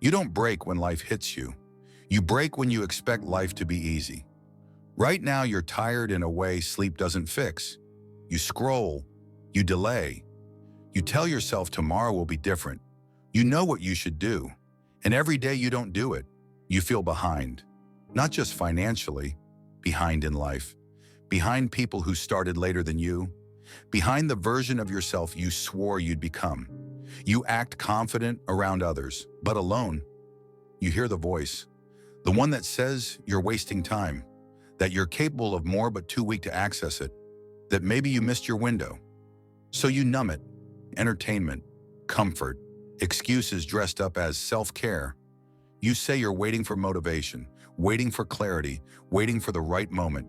You don't break when life hits you. You break when you expect life to be easy. Right now, you're tired in a way sleep doesn't fix. You scroll. You delay. You tell yourself tomorrow will be different. You know what you should do. And every day you don't do it, you feel behind. Not just financially, behind in life. Behind people who started later than you. Behind the version of yourself you swore you'd become. You act confident around others, but alone. You hear the voice, the one that says you're wasting time, that you're capable of more but too weak to access it, that maybe you missed your window. So you numb it. Entertainment, comfort, excuses dressed up as self-care. You say you're waiting for motivation, waiting for clarity, waiting for the right moment.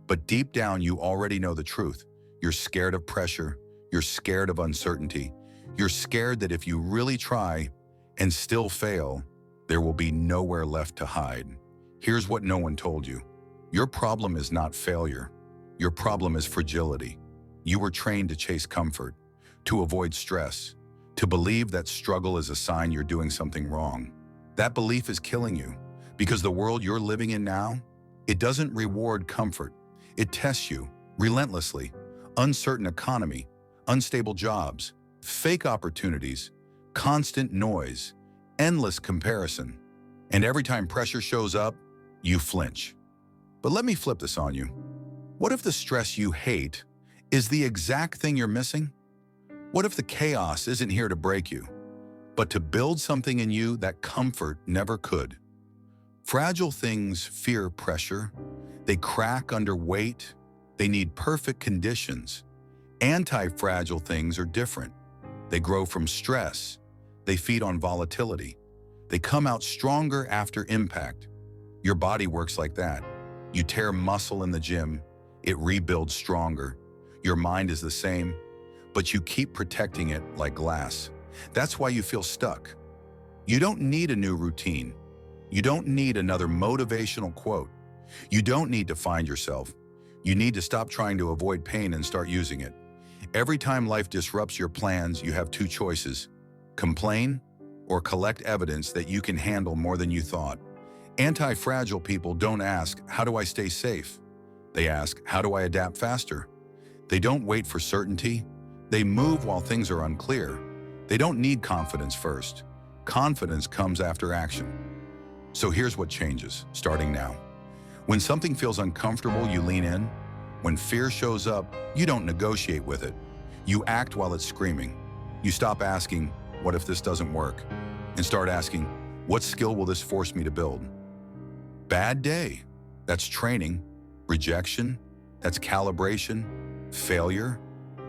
But deep down, you already know the truth. You're scared of pressure. You're scared of uncertainty. You're scared that if you really try and still fail, there will be nowhere left to hide. Here's what no one told you. Your problem is not failure. Your problem is fragility. You were trained to chase comfort, to avoid stress, to believe that struggle is a sign you're doing something wrong. That belief is killing you because the world you're living in now, it doesn't reward comfort. It tests you relentlessly. Uncertain economy, unstable jobs, fake opportunities, constant noise, endless comparison. And every time pressure shows up, you flinch. But let me flip this on you. What if the stress you hate is the exact thing you're missing? What if the chaos isn't here to break you, but to build something in you that comfort never could? Fragile things fear pressure. They crack under weight. They need perfect conditions. Anti-fragile things are different. They grow from stress. They feed on volatility. They come out stronger after impact. Your body works like that. You tear muscle in the gym, it rebuilds stronger. Your mind is the same, but you keep protecting it like glass. That's why you feel stuck. You don't need a new routine. You don't need another motivational quote. You don't need to find yourself. You need to stop trying to avoid pain and start using it. Every time life disrupts your plans, you have two choices: complain or collect evidence that you can handle more than you thought. Anti-fragile people don't ask, how do I stay safe? They ask, how do I adapt faster? They don't wait for certainty. They move while things are unclear. They don't need confidence first. Confidence comes after action. So here's what changes, starting now. When something feels uncomfortable, you lean in. When fear shows up, you don't negotiate with it. You act while it's screaming. You stop asking, what if this doesn't work? And start asking, what skill will this force me to build? Bad day, that's training. Rejection, that's calibration. Failure,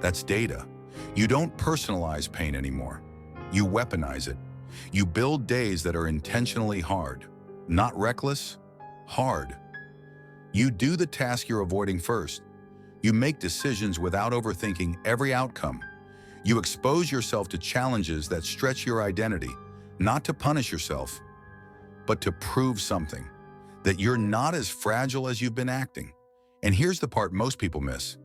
that's data. You don't personalize pain anymore. You weaponize it. You build days that are intentionally hard. Not reckless, hard. You do the task you're avoiding first. You make decisions without overthinking every outcome. You expose yourself to challenges that stretch your identity, not to punish yourself, but to prove something, that you're not as fragile as you've been acting. And here's the part most people miss.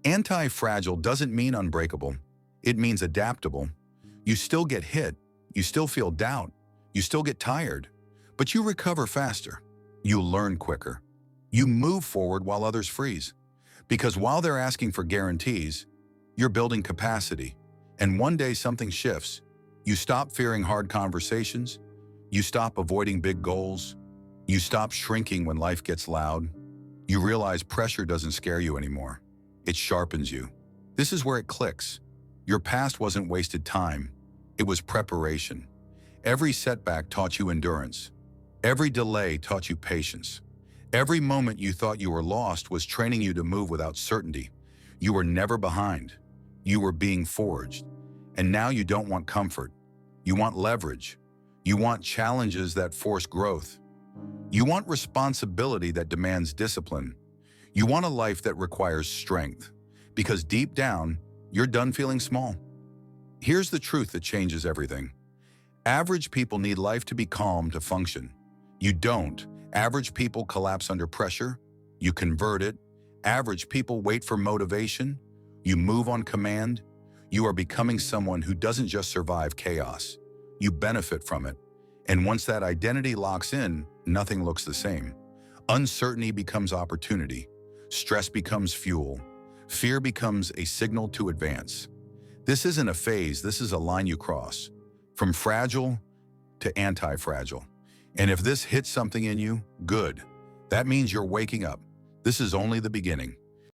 Anti-fragile doesn't mean unbreakable. It means adaptable. You still get hit. You still feel doubt. You still get tired. But you recover faster. You learn quicker. You move forward while others freeze. Because while they're asking for guarantees, you're building capacity. And one day something shifts. You stop fearing hard conversations. You stop avoiding big goals. You stop shrinking when life gets loud. You realize pressure doesn't scare you anymore. It sharpens you. This is where it clicks. Your past wasn't wasted time. It was preparation. Every setback taught you endurance. Every delay taught you patience. Every moment you thought you were lost was training you to move without certainty. You were never behind. You were being forged. And now you don't want comfort. You want leverage. You want challenges that force growth. You want responsibility that demands discipline. You want a life that requires strength. Because deep down, you're done feeling small. Here's the truth that changes everything. Average people need life to be calm to function. You don't. Average people collapse under pressure. You convert it. Average people wait for motivation. You move on command. You are becoming someone who doesn't just survive chaos. You benefit from it. And once that identity locks in, nothing looks the same. Uncertainty becomes opportunity. Stress becomes fuel. Fear becomes a signal to advance. This isn't a phase, this is a line you cross. From fragile to anti-fragile. And if this hits something in you, good. That means you're waking up. This is only the beginning.